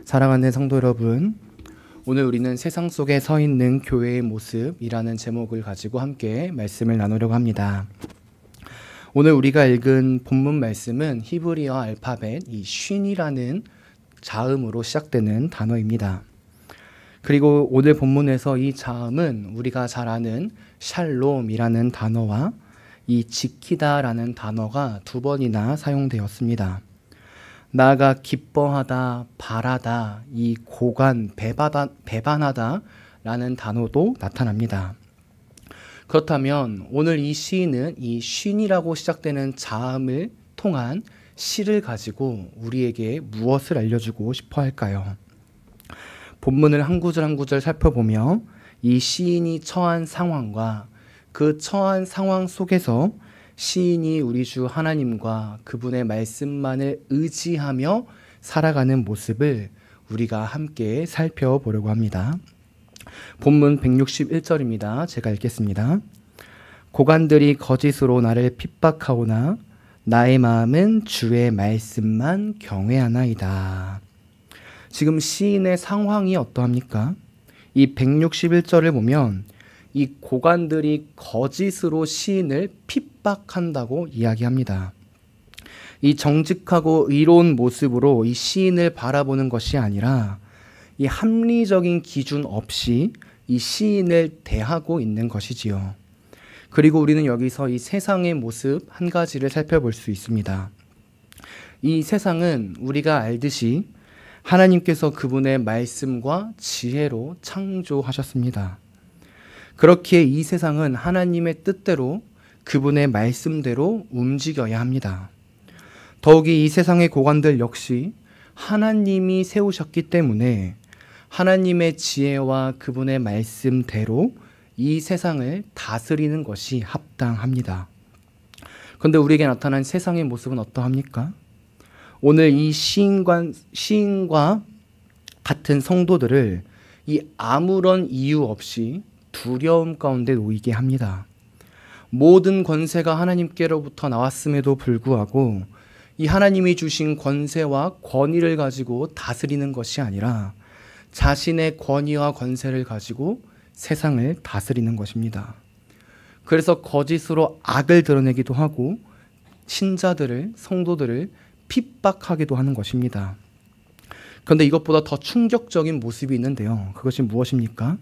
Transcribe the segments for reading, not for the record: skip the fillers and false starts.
사랑하는 성도 여러분, 오늘 우리는 세상 속에 서 있는 교회의 모습이라는 제목을 가지고 함께 말씀을 나누려고 합니다. 오늘 우리가 읽은 본문 말씀은 히브리어 알파벳 이 쉰이라는 자음으로 시작되는 단어입니다. 그리고 오늘 본문에서 이 자음은 우리가 잘 아는 샬롬이라는 단어와 이 지키다라는 단어가 두 번이나 사용되었습니다. 나아가 기뻐하다, 바라다, 이 고간, 배반하다 라는 단어도 나타납니다. 그렇다면 오늘 이 시인은 이 쉰이라고 시작되는 자음을 통한 시를 가지고 우리에게 무엇을 알려주고 싶어 할까요? 본문을 한 구절 한 구절 살펴보며 이 시인이 처한 상황과 그 처한 상황 속에서 시인이 우리 주 하나님과 그분의 말씀만을 의지하며 살아가는 모습을 우리가 함께 살펴보려고 합니다. 본문 161절입니다. 제가 읽겠습니다. 고관들이 거짓으로 나를 핍박하오나 나의 마음은 주의 말씀만 경외하나이다. 지금 시인의 상황이 어떠합니까? 이 161절을 보면 이 고관들이 거짓으로 시인을 핍박한다고 이야기합니다. 이 정직하고 의로운 모습으로 이 시인을 바라보는 것이 아니라 이 합리적인 기준 없이 이 시인을 대하고 있는 것이지요. 그리고 우리는 여기서 이 세상의 모습 한 가지를 살펴볼 수 있습니다. 이 세상은 우리가 알듯이 하나님께서 그분의 말씀과 지혜로 창조하셨습니다. 그렇기에 이 세상은 하나님의 뜻대로 그분의 말씀대로 움직여야 합니다. 더욱이 이 세상의 고관들 역시 하나님이 세우셨기 때문에 하나님의 지혜와 그분의 말씀대로 이 세상을 다스리는 것이 합당합니다. 그런데 우리에게 나타난 세상의 모습은 어떠합니까? 오늘 이 시인과 같은 성도들을 이 아무런 이유 없이 두려움 가운데 놓이게 합니다. 모든 권세가 하나님께로부터 나왔음에도 불구하고 이 하나님이 주신 권세와 권위를 가지고 다스리는 것이 아니라 자신의 권위와 권세를 가지고 세상을 다스리는 것입니다. 그래서 거짓으로 악을 드러내기도 하고 신자들을, 성도들을 핍박하기도 하는 것입니다. 그런데 이것보다 더 충격적인 모습이 있는데요. 그것이 무엇입니까?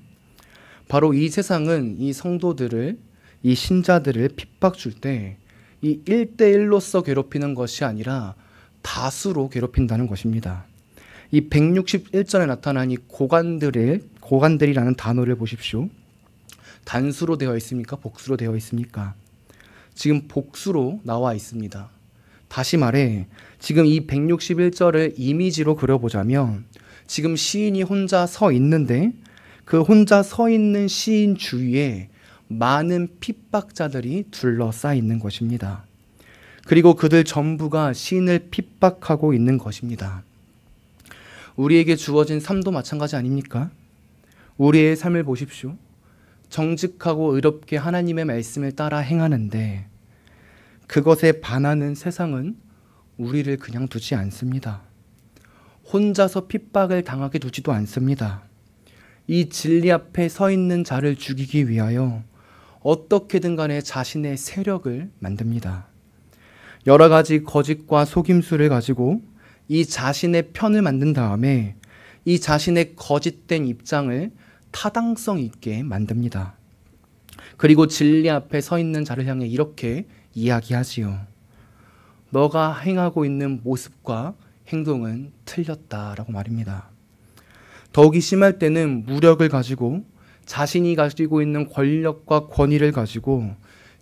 바로 이 세상은 이 성도들을, 이 신자들을 핍박 줄 때 이 1대1로서 괴롭히는 것이 아니라 다수로 괴롭힌다는 것입니다. 이 161절에 나타난 이 고관들이라는 단어를 보십시오. 단수로 되어 있습니까? 복수로 되어 있습니까? 지금 복수로 나와 있습니다. 다시 말해 지금 이 161절을 이미지로 그려보자면 지금 시인이 혼자 서 있는데 그 혼자 서 있는 시인 주위에 많은 핍박자들이 둘러싸여 있는 것입니다. 그리고 그들 전부가 시인을 핍박하고 있는 것입니다. 우리에게 주어진 삶도 마찬가지 아닙니까? 우리의 삶을 보십시오. 정직하고 의롭게 하나님의 말씀을 따라 행하는데 그것에 반하는 세상은 우리를 그냥 두지 않습니다. 혼자서 핍박을 당하게 두지도 않습니다. 이 진리 앞에 서 있는 자를 죽이기 위하여 어떻게든 간에 자신의 세력을 만듭니다. 여러 가지 거짓과 속임수를 가지고 이 자신의 편을 만든 다음에 이 자신의 거짓된 입장을 타당성 있게 만듭니다. 그리고 진리 앞에 서 있는 자를 향해 이렇게 이야기하지요. 너가 행하고 있는 모습과 행동은 틀렸다라고 말입니다. 더욱이 심할 때는 무력을 가지고 자신이 가지고 있는 권력과 권위를 가지고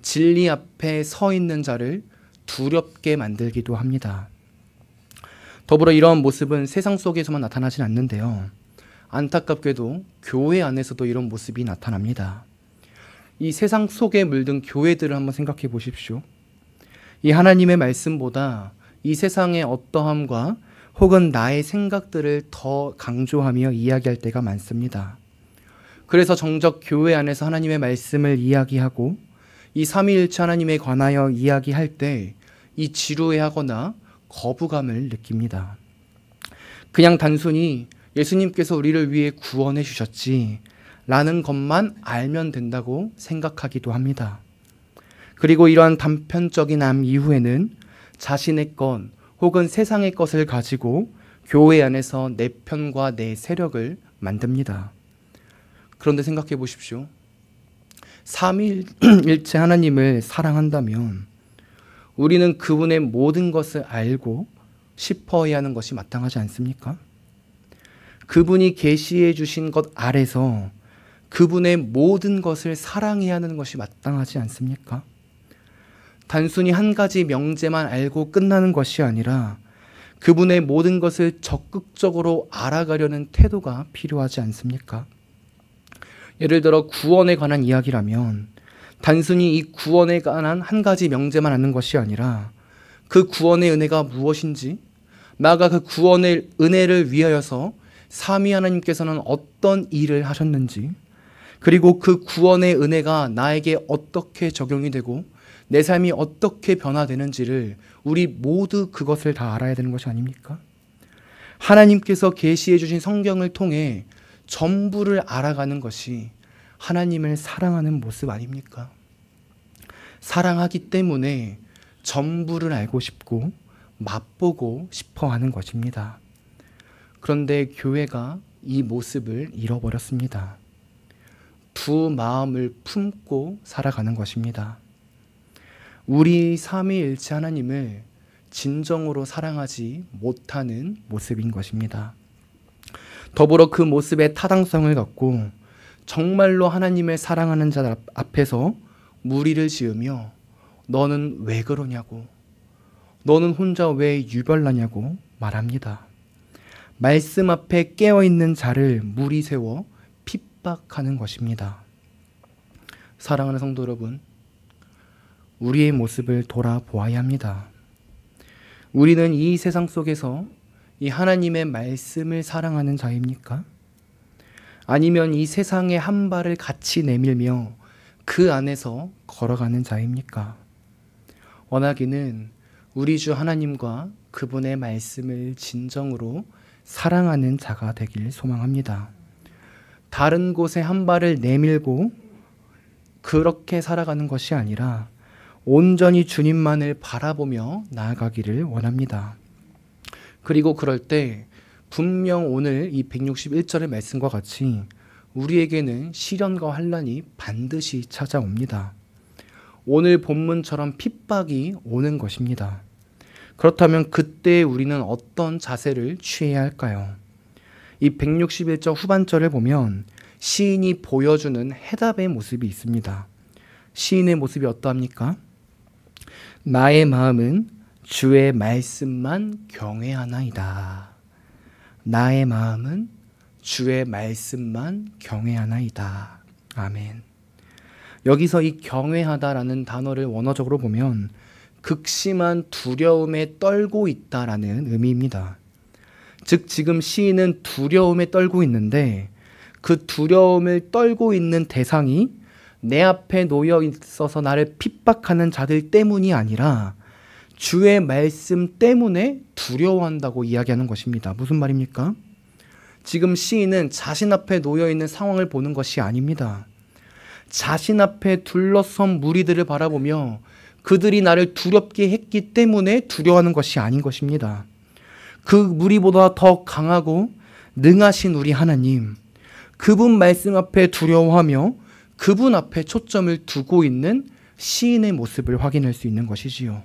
진리 앞에 서 있는 자를 두렵게 만들기도 합니다. 더불어 이러한 모습은 세상 속에서만 나타나진 않는데요. 안타깝게도 교회 안에서도 이런 모습이 나타납니다. 이 세상 속에 물든 교회들을 한번 생각해 보십시오. 이 하나님의 말씀보다 이 세상의 어떠함과 혹은 나의 생각들을 더 강조하며 이야기할 때가 많습니다. 그래서 정작 교회 안에서 하나님의 말씀을 이야기하고 이 삼위일체 하나님에 관하여 이야기할 때 이 지루해하거나 거부감을 느낍니다. 그냥 단순히 예수님께서 우리를 위해 구원해 주셨지 라는 것만 알면 된다고 생각하기도 합니다. 그리고 이러한 단편적인 암 이후에는 자신의 것 혹은 세상의 것을 가지고 교회 안에서 내 편과 내 세력을 만듭니다. 그런데 생각해 보십시오. 삼위일체 하나님을 사랑한다면 우리는 그분의 모든 것을 알고 싶어야 하는 것이 마땅하지 않습니까? 그분이 계시해 주신 것 아래서 그분의 모든 것을 사랑해야 하는 것이 마땅하지 않습니까? 단순히 한 가지 명제만 알고 끝나는 것이 아니라 그분의 모든 것을 적극적으로 알아가려는 태도가 필요하지 않습니까? 예를 들어 구원에 관한 이야기라면 단순히 이 구원에 관한 한 가지 명제만 아는 것이 아니라 그 구원의 은혜가 무엇인지, 나아가 그 구원의 은혜를 위하여서 삼위 하나님께서는 어떤 일을 하셨는지, 그리고 그 구원의 은혜가 나에게 어떻게 적용이 되고 내 삶이 어떻게 변화되는지를 우리 모두 그것을 다 알아야 되는 것이 아닙니까? 하나님께서 계시해 주신 성경을 통해 전부를 알아가는 것이 하나님을 사랑하는 모습 아닙니까? 사랑하기 때문에 전부를 알고 싶고 맛보고 싶어 하는 것입니다. 그런데 교회가 이 모습을 잃어버렸습니다. 두 마음을 품고 살아가는 것입니다. 우리 삼위일체 하나님을 진정으로 사랑하지 못하는 모습인 것입니다. 더불어 그 모습의 타당성을 갖고 정말로 하나님을 사랑하는 자 앞에서 무리를 지으며 너는 왜 그러냐고, 너는 혼자 왜 유별나냐고 말합니다. 말씀 앞에 깨어있는 자를 무리 세워 핍박하는 것입니다. 사랑하는 성도 여러분, 우리의 모습을 돌아보아야 합니다. 우리는 이 세상 속에서 이 하나님의 말씀을 사랑하는 자입니까? 아니면 이 세상의 한 발을 같이 내밀며 그 안에서 걸어가는 자입니까? 원하기는 우리 주 하나님과 그분의 말씀을 진정으로 사랑하는 자가 되길 소망합니다. 다른 곳에 한 발을 내밀고 그렇게 살아가는 것이 아니라 온전히 주님만을 바라보며 나아가기를 원합니다. 그리고 그럴 때 분명 오늘 이 161절의 말씀과 같이 우리에게는 시련과 환난이 반드시 찾아옵니다. 오늘 본문처럼 핍박이 오는 것입니다. 그렇다면 그때 우리는 어떤 자세를 취해야 할까요? 이 161절 후반절을 보면 시인이 보여주는 해답의 모습이 있습니다. 시인의 모습이 어떠합니까? 나의 마음은 주의 말씀만 경외하나이다. 나의 마음은 주의 말씀만 경외하나이다. 아멘. 여기서 이 경외하다라는 단어를 원어적으로 보면 극심한 두려움에 떨고 있다라는 의미입니다. 즉 지금 시인은 두려움에 떨고 있는데 그 두려움을 떨고 있는 대상이 내 앞에 놓여 있어서 나를 핍박하는 자들 때문이 아니라 주의 말씀 때문에 두려워한다고 이야기하는 것입니다. 무슨 말입니까? 지금 시인은 자신 앞에 놓여 있는 상황을 보는 것이 아닙니다. 자신 앞에 둘러선 무리들을 바라보며 그들이 나를 두렵게 했기 때문에 두려워하는 것이 아닌 것입니다. 그 무리보다 더 강하고 능하신 우리 하나님, 그분 말씀 앞에 두려워하며 그분 앞에 초점을 두고 있는 시인의 모습을 확인할 수 있는 것이지요.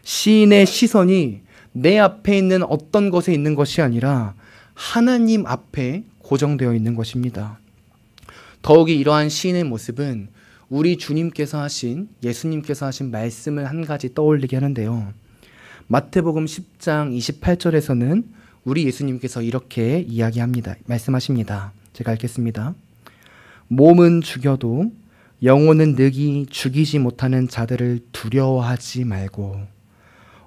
시인의 시선이 내 앞에 있는 어떤 것에 있는 것이 아니라 하나님 앞에 고정되어 있는 것입니다. 더욱이 이러한 시인의 모습은 우리 주님께서 하신, 예수님께서 하신 말씀을 한 가지 떠올리게 하는데요. 마태복음 10장 28절에서는 우리 예수님께서 이렇게 이야기합니다. 말씀하십니다. 제가 읽겠습니다. 몸은 죽여도 영혼은 능히 죽이지 못하는 자들을 두려워하지 말고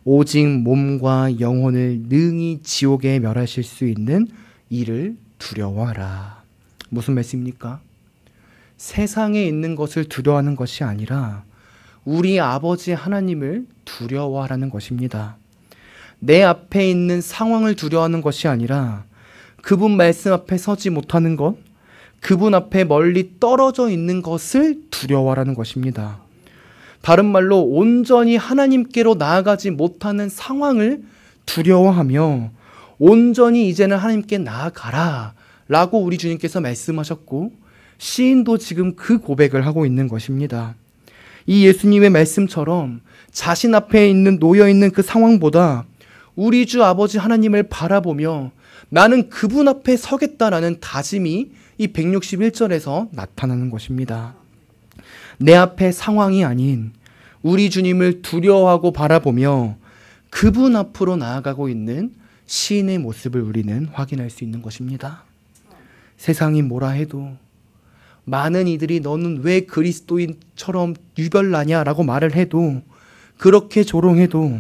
오직 몸과 영혼을 능히 지옥에 멸하실 수 있는 이를 두려워하라. 무슨 말씀입니까? 세상에 있는 것을 두려워하는 것이 아니라 우리 아버지 하나님을 두려워하라는 것입니다. 내 앞에 있는 상황을 두려워하는 것이 아니라 그분 말씀 앞에 서지 못하는 것, 그분 앞에 멀리 떨어져 있는 것을 두려워하라는 것입니다. 다른 말로 온전히 하나님께로 나아가지 못하는 상황을 두려워하며 온전히 이제는 하나님께 나아가라 라고 우리 주님께서 말씀하셨고, 시인도 지금 그 고백을 하고 있는 것입니다. 이 예수님의 말씀처럼 자신 앞에 놓여있는 그 상황보다 우리 주 아버지 하나님을 바라보며 나는 그분 앞에 서겠다라는 다짐이 이 161절에서 나타나는 것입니다. 내 앞에 상황이 아닌 우리 주님을 두려워하고 바라보며 그분 앞으로 나아가고 있는 시인의 모습을 우리는 확인할 수 있는 것입니다. 세상이 뭐라 해도, 많은 이들이 너는 왜 그리스도인처럼 유별나냐 라고 말을 해도, 그렇게 조롱해도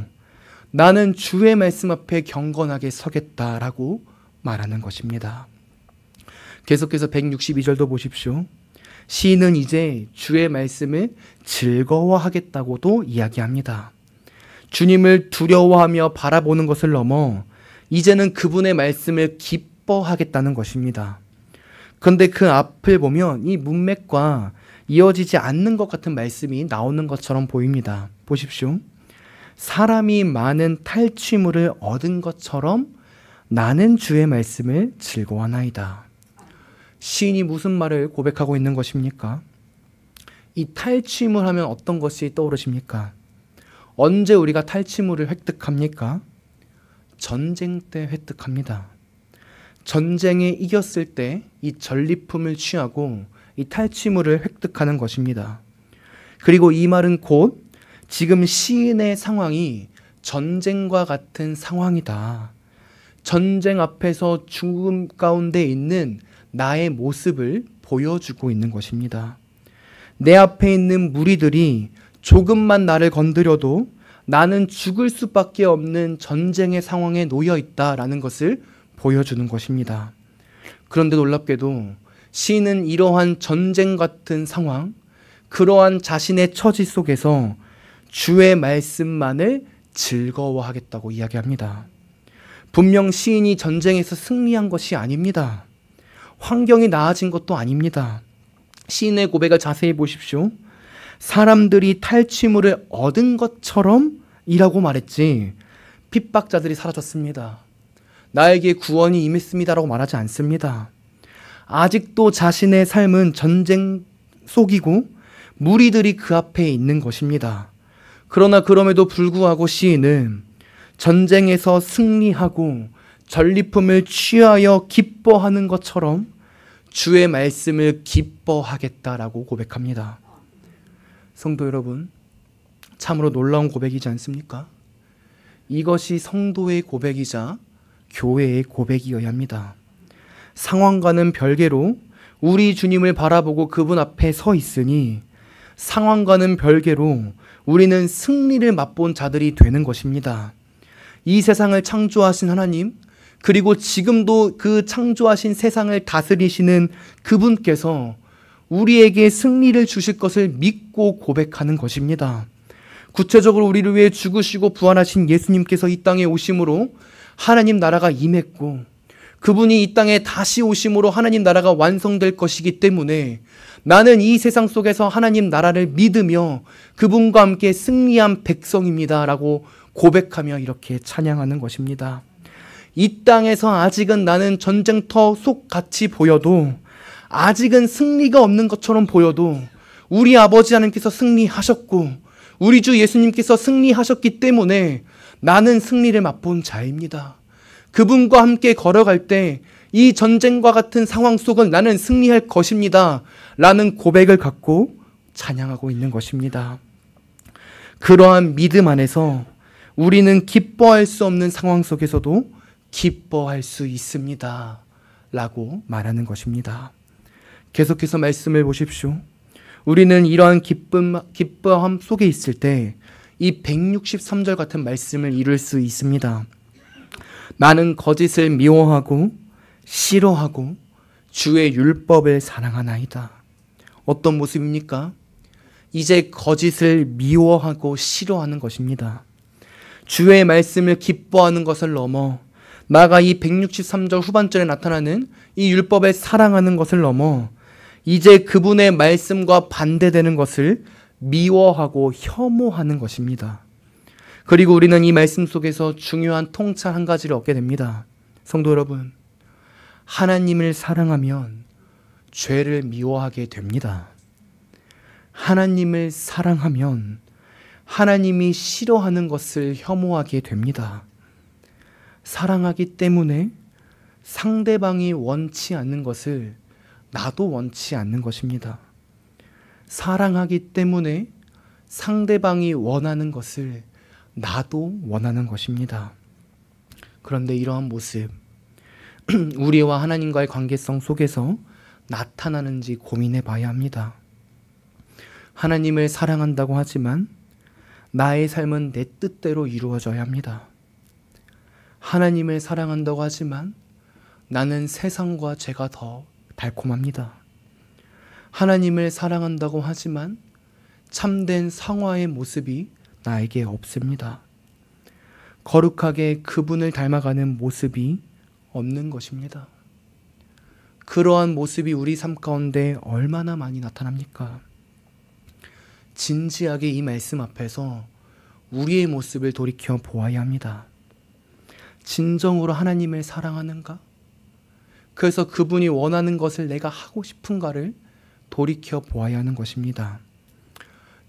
나는 주의 말씀 앞에 경건하게 서겠다라고 말하는 것입니다. 계속해서 162절도 보십시오. 시인은 이제 주의 말씀을 즐거워하겠다고도 이야기합니다. 주님을 두려워하며 바라보는 것을 넘어 이제는 그분의 말씀을 기뻐하겠다는 것입니다. 그런데 그 앞을 보면 이 문맥과 이어지지 않는 것 같은 말씀이 나오는 것처럼 보입니다. 보십시오. 사람이 많은 탈취물을 얻은 것처럼 나는 주의 말씀을 즐거워하나이다. 시인이 무슨 말을 고백하고 있는 것입니까? 이 탈취물 하면 어떤 것이 떠오르십니까? 언제 우리가 탈취물을 획득합니까? 전쟁 때 획득합니다. 전쟁에 이겼을 때 이 전리품을 취하고 이 탈취물을 획득하는 것입니다. 그리고 이 말은 곧 지금 시인의 상황이 전쟁과 같은 상황이다. 전쟁 앞에서 죽음 가운데 있는 나의 모습을 보여주고 있는 것입니다. 내 앞에 있는 무리들이 조금만 나를 건드려도 나는 죽을 수밖에 없는 전쟁의 상황에 놓여 있다라는 것을 보여주는 것입니다. 그런데 놀랍게도 시인은 이러한 전쟁 같은 상황, 그러한 자신의 처지 속에서 주의 말씀만을 즐거워하겠다고 이야기합니다. 분명 시인이 전쟁에서 승리한 것이 아닙니다. 환경이 나아진 것도 아닙니다. 시인의 고백을 자세히 보십시오. 사람들이 탈취물을 얻은 것처럼 이라고 말했지 핍박자들이 사라졌습니다. 나에게 구원이 임했습니다라고 말하지 않습니다. 아직도 자신의 삶은 전쟁 속이고 무리들이 그 앞에 있는 것입니다. 그러나 그럼에도 불구하고 시인은 전쟁에서 승리하고 전리품을 취하여 기뻐하는 것처럼 주의 말씀을 기뻐하겠다라고 고백합니다. 성도 여러분, 참으로 놀라운 고백이지 않습니까? 이것이 성도의 고백이자 교회의 고백이어야 합니다. 상황과는 별개로 우리 주님을 바라보고 그분 앞에 서 있으니 상황과는 별개로 우리는 승리를 맛본 자들이 되는 것입니다. 이 세상을 창조하신 하나님, 그리고 지금도 그 창조하신 세상을 다스리시는 그분께서 우리에게 승리를 주실 것을 믿고 고백하는 것입니다. 구체적으로 우리를 위해 죽으시고 부활하신 예수님께서 이 땅에 오심으로 하나님 나라가 임했고, 그분이 이 땅에 다시 오심으로 하나님 나라가 완성될 것이기 때문에 나는 이 세상 속에서 하나님 나라를 믿으며 그분과 함께 승리한 백성입니다 라고 고백하며 이렇게 찬양하는 것입니다. 이 땅에서 아직은 나는 전쟁터 속 같이 보여도, 아직은 승리가 없는 것처럼 보여도 우리 아버지 하나님께서 승리하셨고 우리 주 예수님께서 승리하셨기 때문에 나는 승리를 맛본 자입니다. 그분과 함께 걸어갈 때 이 전쟁과 같은 상황 속은 나는 승리할 것입니다 라는 고백을 갖고 찬양하고 있는 것입니다. 그러한 믿음 안에서 우리는 기뻐할 수 없는 상황 속에서도 기뻐할 수 있습니다 라고 말하는 것입니다. 계속해서 말씀을 보십시오. 우리는 이러한 기뻐함 속에 있을 때 이 163절 같은 말씀을 이룰 수 있습니다. 나는 거짓을 미워하고 싫어하고 주의 율법을 사랑하나이다. 어떤 모습입니까? 이제 거짓을 미워하고 싫어하는 것입니다. 주의 말씀을 기뻐하는 것을 넘어 나아가 이 163절 후반절에 나타나는 이 율법을 사랑하는 것을 넘어 이제 그분의 말씀과 반대되는 것을 미워하고 혐오하는 것입니다. 그리고 우리는 이 말씀 속에서 중요한 통찰 한 가지를 얻게 됩니다. 성도 여러분, 하나님을 사랑하면 죄를 미워하게 됩니다. 하나님을 사랑하면 하나님이 싫어하는 것을 혐오하게 됩니다. 사랑하기 때문에 상대방이 원치 않는 것을 나도 원치 않는 것입니다. 사랑하기 때문에 상대방이 원하는 것을 나도 원하는 것입니다. 그런데 이러한 모습, 우리와 하나님과의 관계성 속에서 나타나는지 고민해 봐야 합니다. 하나님을 사랑한다고 하지만 나의 삶은 내 뜻대로 이루어져야 합니다. 하나님을 사랑한다고 하지만 나는 세상과 죄가 더 달콤합니다. 하나님을 사랑한다고 하지만 참된 성화의 모습이 나에게 없습니다. 거룩하게 그분을 닮아가는 모습이 없는 것입니다. 그러한 모습이 우리 삶 가운데 얼마나 많이 나타납니까? 진지하게 이 말씀 앞에서 우리의 모습을 돌이켜 보아야 합니다. 진정으로 하나님을 사랑하는가? 그래서 그분이 원하는 것을 내가 하고 싶은가를 돌이켜 보아야 하는 것입니다.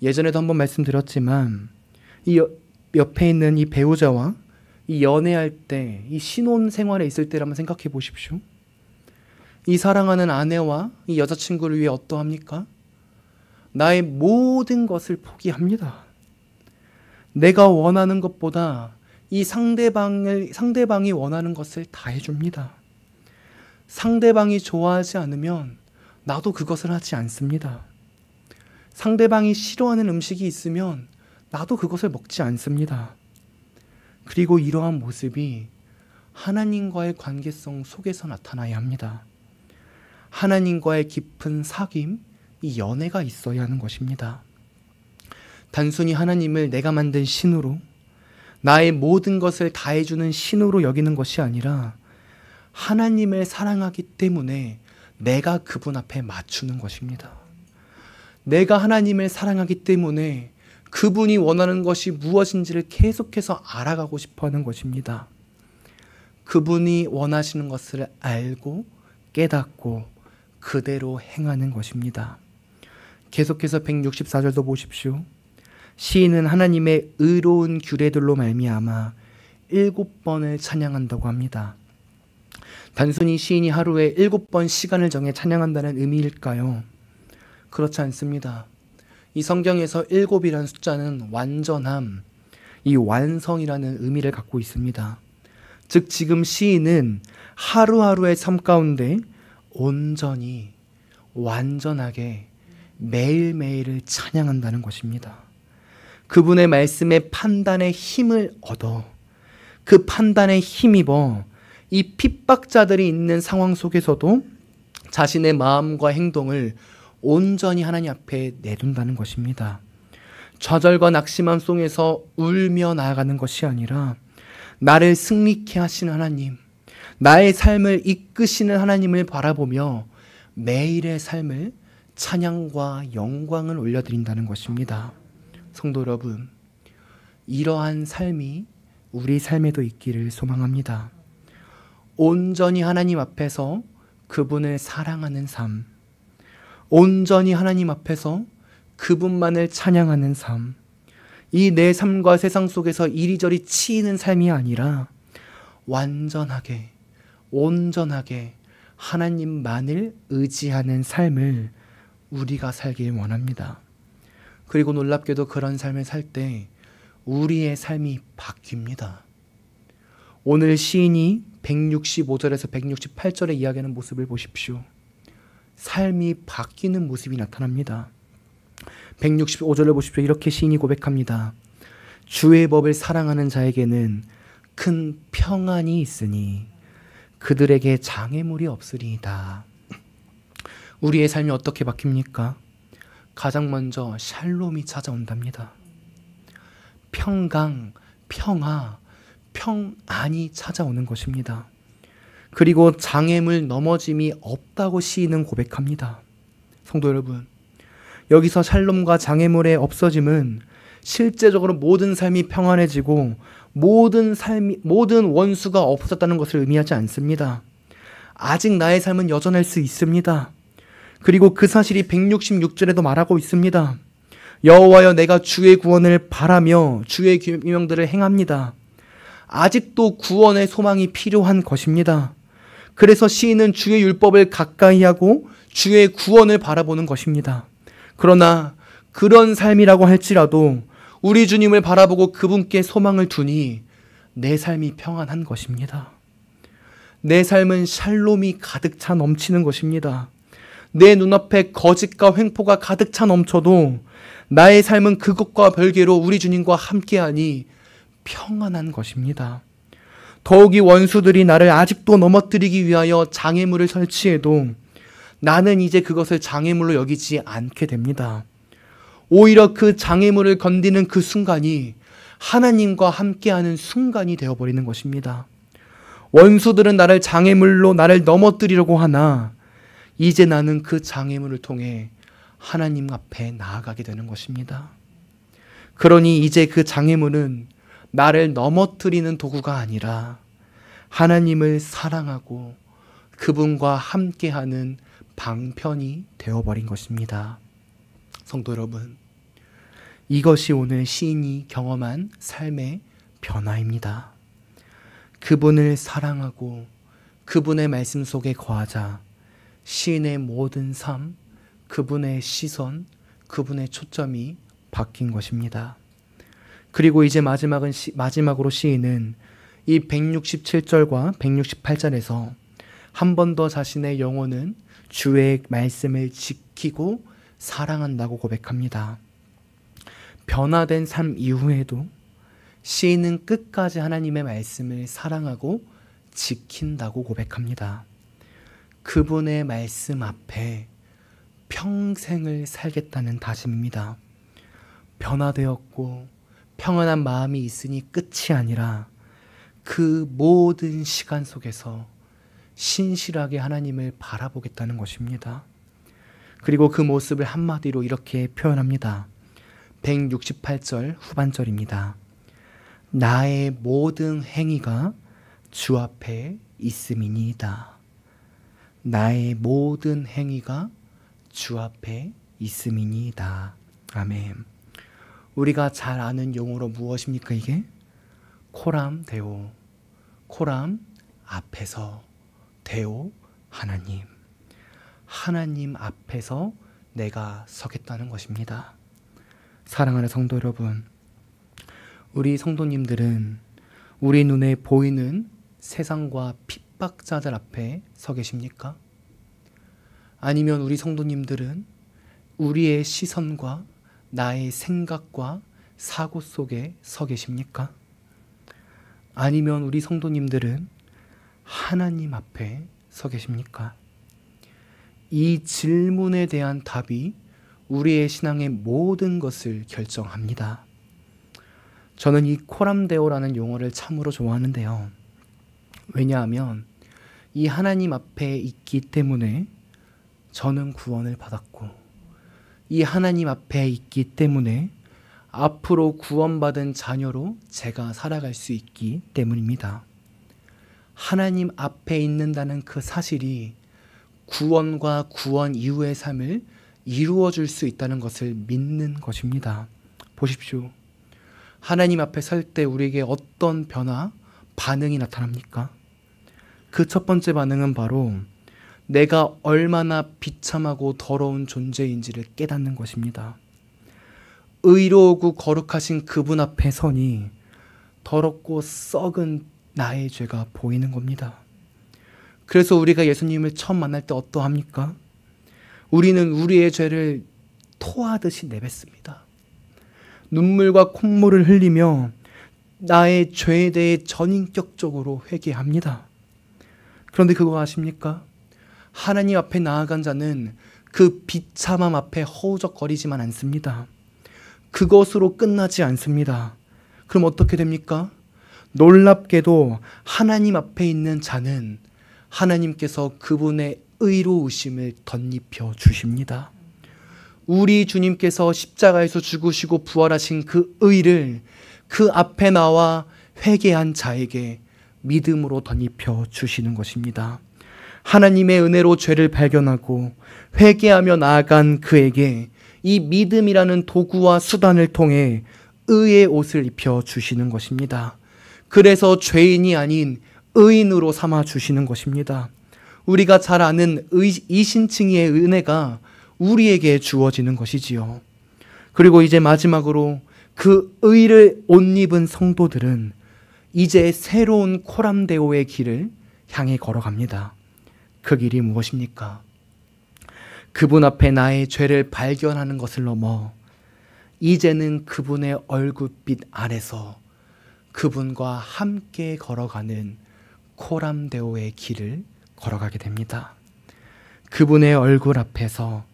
예전에도 한번 말씀드렸지만 이 옆에 있는 이 배우자와 이 연애할 때, 이 신혼 생활에 있을 때를 한번 생각해 보십시오. 이 사랑하는 아내와 이 여자친구를 위해 어떠합니까? 나의 모든 것을 포기합니다. 내가 원하는 것보다 이 상대방이 원하는 것을 다 해줍니다. 상대방이 좋아하지 않으면 나도 그것을 하지 않습니다. 상대방이 싫어하는 음식이 있으면 나도 그것을 먹지 않습니다. 그리고 이러한 모습이 하나님과의 관계성 속에서 나타나야 합니다. 하나님과의 깊은 사귐, 이 연애가 있어야 하는 것입니다. 단순히 하나님을 내가 만든 신으로, 나의 모든 것을 다해주는 신으로 여기는 것이 아니라 하나님을 사랑하기 때문에 내가 그분 앞에 맞추는 것입니다. 내가 하나님을 사랑하기 때문에 그분이 원하는 것이 무엇인지를 계속해서 알아가고 싶어 하는 것입니다. 그분이 원하시는 것을 알고 깨닫고 그대로 행하는 것입니다. 계속해서 164절도 보십시오. 시인은 하나님의 의로운 규례들로 말미암아 7번을 찬양한다고 합니다. 단순히 시인이 하루에 7번 시간을 정해 찬양한다는 의미일까요? 그렇지 않습니다. 이 성경에서 7이라는 숫자는 완전함, 이 완성이라는 의미를 갖고 있습니다. 즉 지금 시인은 하루하루의 삶 가운데 온전히 완전하게 매일매일을 찬양한다는 것입니다. 그분의 말씀에 판단의 힘을 얻어 그 판단에 힘입어 이 핍박자들이 있는 상황 속에서도 자신의 마음과 행동을 온전히 하나님 앞에 내둔다는 것입니다. 좌절과 낙심함 속에서 울며 나아가는 것이 아니라 나를 승리케 하시는 하나님, 나의 삶을 이끄시는 하나님을 바라보며 매일의 삶을 찬양과 영광을 올려드린다는 것입니다. 성도 여러분, 이러한 삶이 우리 삶에도 있기를 소망합니다. 온전히 하나님 앞에서 그분을 사랑하는 삶, 온전히 하나님 앞에서 그분만을 찬양하는 삶, 이 내 삶과 세상 속에서 이리저리 치이는 삶이 아니라 완전하게, 온전하게 하나님만을 의지하는 삶을 우리가 살길 원합니다. 그리고 놀랍게도 그런 삶을 살 때 우리의 삶이 바뀝니다. 오늘 시인이 165절에서 168절에 이야기하는 모습을 보십시오. 삶이 바뀌는 모습이 나타납니다. 165절을 보십시오. 이렇게 시인이 고백합니다. 주의 법을 사랑하는 자에게는 큰 평안이 있으니 그들에게 장애물이 없으리이다. 우리의 삶이 어떻게 바뀝니까? 가장 먼저 샬롬이 찾아온답니다. 평강, 평안이 찾아오는 것입니다. 그리고 장애물 넘어짐이 없다고 시인은 고백합니다. 성도 여러분, 여기서 샬롬과 장애물의 없어짐은 실제적으로 모든 삶이 평안해지고 모든 원수가 없어졌다는 것을 의미하지 않습니다. 아직 나의 삶은 여전할 수 있습니다. 그리고 그 사실이 166절에도 말하고 있습니다. 여호와여, 내가 주의 구원을 바라며 주의 계명들을 행합니다. 아직도 구원의 소망이 필요한 것입니다. 그래서 시인은 주의 율법을 가까이 하고 주의 구원을 바라보는 것입니다. 그러나 그런 삶이라고 할지라도 우리 주님을 바라보고 그분께 소망을 두니 내 삶이 평안한 것입니다. 내 삶은 샬롬이 가득 차 넘치는 것입니다. 내 눈앞에 거짓과 횡포가 가득 차 넘쳐도 나의 삶은 그것과 별개로 우리 주님과 함께하니 평안한 것입니다. 더욱이 원수들이 나를 아직도 넘어뜨리기 위하여 장애물을 설치해도 나는 이제 그것을 장애물로 여기지 않게 됩니다. 오히려 그 장애물을 건드리는 그 순간이 하나님과 함께하는 순간이 되어버리는 것입니다. 원수들은 나를 장애물로 나를 넘어뜨리려고 하나 이제 나는 그 장애물을 통해 하나님 앞에 나아가게 되는 것입니다. 그러니 이제 그 장애물은 나를 넘어뜨리는 도구가 아니라 하나님을 사랑하고 그분과 함께하는 방편이 되어버린 것입니다. 성도 여러분, 이것이 오늘 시인이 경험한 삶의 변화입니다. 그분을 사랑하고 그분의 말씀 속에 거하자 시인의 모든 삶, 그분의 시선, 그분의 초점이 바뀐 것입니다. 그리고 이제 마지막으로 시인은 이 167절과 168절에서 한 번 더 자신의 영혼은 주의 말씀을 지키고 사랑한다고 고백합니다. 변화된 삶 이후에도 시인은 끝까지 하나님의 말씀을 사랑하고 지킨다고 고백합니다. 그분의 말씀 앞에 평생을 살겠다는 다짐입니다. 변화되었고 평안한 마음이 있으니 끝이 아니라 그 모든 시간 속에서 신실하게 하나님을 바라보겠다는 것입니다. 그리고 그 모습을 한마디로 이렇게 표현합니다. 168절 후반절입니다. 나의 모든 행위가 주 앞에 있음이니이다. 나의 모든 행위가 주 앞에 있음이니이다. 아멘. 우리가 잘 아는 용어로 무엇입니까 이게? 코람 데오. 코람 앞에서, 데오 하나님. 하나님 앞에서 내가 서겠다는 것입니다. 사랑하는 성도 여러분, 우리 성도님들은 우리 눈에 보이는 세상과 핍박자들 앞에 서 계십니까? 아니면 우리 성도님들은 우리의 시선과 나의 생각과 사고 속에 서 계십니까? 아니면 우리 성도님들은 하나님 앞에 서 계십니까? 이 질문에 대한 답이 우리의 신앙의 모든 것을 결정합니다. 저는 이 코람데오라는 용어를 참으로 좋아하는데요. 왜냐하면 이 하나님 앞에 있기 때문에 저는 구원을 받았고, 이 하나님 앞에 있기 때문에 앞으로 구원받은 자녀로 제가 살아갈 수 있기 때문입니다. 하나님 앞에 있는다는 그 사실이 구원과 구원 이후의 삶을 이루어 줄 수 있다는 것을 믿는 것입니다. 보십시오. 하나님 앞에 설 때 우리에게 어떤 변화, 반응이 나타납니까? 그 첫 번째 반응은 바로 내가 얼마나 비참하고 더러운 존재인지를 깨닫는 것입니다. 의로우고 거룩하신 그분 앞에 서니 더럽고 썩은 나의 죄가 보이는 겁니다. 그래서 우리가 예수님을 처음 만날 때 어떠합니까? 우리는 우리의 죄를 토하듯이 내뱉습니다. 눈물과 콧물을 흘리며 나의 죄에 대해 전인격적으로 회개합니다. 그런데 그거 아십니까? 하나님 앞에 나아간 자는 그 비참함 앞에 허우적거리지만 않습니다. 그것으로 끝나지 않습니다. 그럼 어떻게 됩니까? 놀랍게도 하나님 앞에 있는 자는 하나님께서 그분의 의로우심을 덧입혀 주십니다. 우리 주님께서 십자가에서 죽으시고 부활하신 그 의를 그 앞에 나와 회개한 자에게 믿음으로 덧입혀 주시는 것입니다. 하나님의 은혜로 죄를 발견하고 회개하며 나아간 그에게 이 믿음이라는 도구와 수단을 통해 의의 옷을 입혀 주시는 것입니다. 그래서 죄인이 아닌 의인으로 삼아 주시는 것입니다. 우리가 잘 아는 이신칭의의 은혜가 우리에게 주어지는 것이지요. 그리고 이제 마지막으로 그 의를 옷 입은 성도들은 이제 새로운 코람데오의 길을 향해 걸어갑니다. 그 길이 무엇입니까? 그분 앞에 나의 죄를 발견하는 것을 넘어 이제는 그분의 얼굴빛 아래서 그분과 함께 걸어가는 코람데오의 길을 걸어가게 됩니다. 그분의 얼굴 앞에서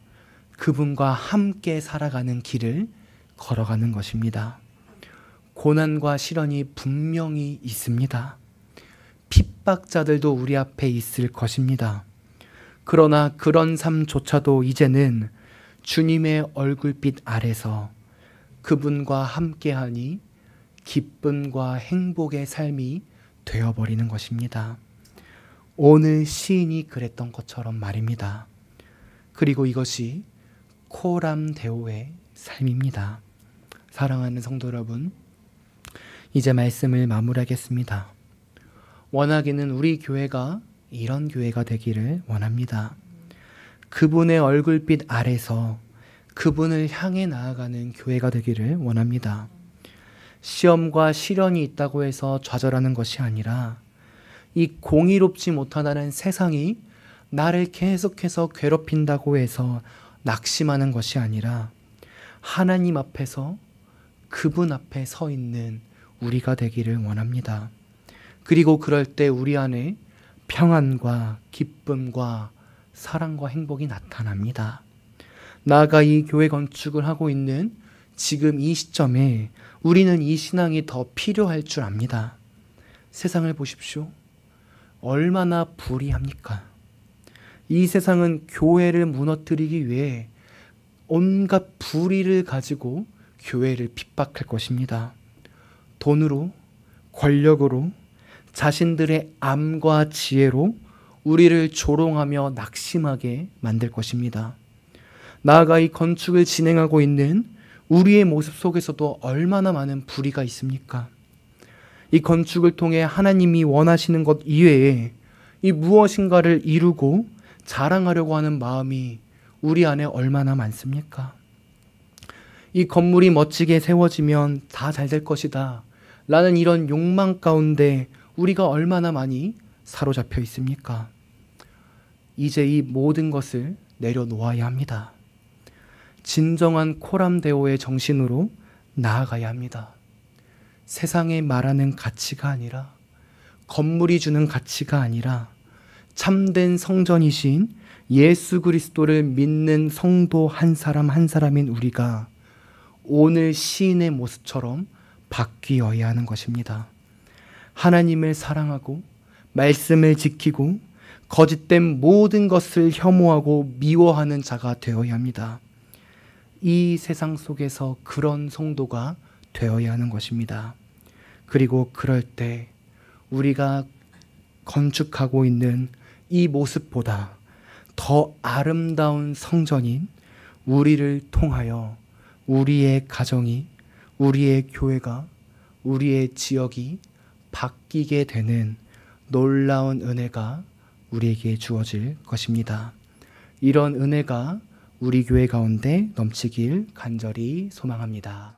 그분과 함께 살아가는 길을 걸어가는 것입니다. 고난과 시련이 분명히 있습니다. 핍박자들도 우리 앞에 있을 것입니다. 그러나 그런 삶조차도 이제는 주님의 얼굴빛 아래서 그분과 함께하니 기쁨과 행복의 삶이 되어버리는 것입니다. 오늘 시인이 그랬던 것처럼 말입니다. 그리고 이것이 코람데오의 삶입니다. 사랑하는 성도 여러분, 이제 말씀을 마무리하겠습니다. 원하기는 우리 교회가 이런 교회가 되기를 원합니다. 그분의 얼굴빛 아래서 그분을 향해 나아가는 교회가 되기를 원합니다. 시험과 시련이 있다고 해서 좌절하는 것이 아니라 이 공의롭지 못하다는 세상이 나를 계속해서 괴롭힌다고 해서 낙심하는 것이 아니라 하나님 앞에서 그분 앞에 서 있는 우리가 되기를 원합니다. 그리고 그럴 때 우리 안에 평안과 기쁨과 사랑과 행복이 나타납니다. 나아가 이 교회 건축을 하고 있는 지금 이 시점에 우리는 이 신앙이 더 필요할 줄 압니다. 세상을 보십시오. 얼마나 불의합니까? 이 세상은 교회를 무너뜨리기 위해 온갖 불의를 가지고 교회를 핍박할 것입니다. 돈으로, 권력으로, 자신들의 암과 지혜로 우리를 조롱하며 낙심하게 만들 것입니다. 나아가 이 건축을 진행하고 있는 우리의 모습 속에서도 얼마나 많은 불의가 있습니까? 이 건축을 통해 하나님이 원하시는 것 이외에 이 무엇인가를 이루고 자랑하려고 하는 마음이 우리 안에 얼마나 많습니까? 이 건물이 멋지게 세워지면 다 잘 될 것이다 라는 이런 욕망 가운데 우리가 얼마나 많이 사로잡혀 있습니까? 이제 이 모든 것을 내려놓아야 합니다. 진정한 코람데오의 정신으로 나아가야 합니다. 세상에 말하는 가치가 아니라, 건물이 주는 가치가 아니라 참된 성전이신 예수 그리스도를 믿는 성도 한 사람 한 사람인 우리가 오늘 시인의 모습처럼 바뀌어야 하는 것입니다. 하나님을 사랑하고 말씀을 지키고 거짓된 모든 것을 혐오하고 미워하는 자가 되어야 합니다. 이 세상 속에서 그런 성도가 되어야 하는 것입니다. 그리고 그럴 때 우리가 건축하고 있는 이 모습보다 더 아름다운 성전인 우리를 통하여 우리의 가정이, 우리의 교회가, 우리의 지역이 바뀌게 되는 놀라운 은혜가 우리에게 주어질 것입니다. 이런 은혜가 우리 교회 가운데 넘치길 간절히 소망합니다.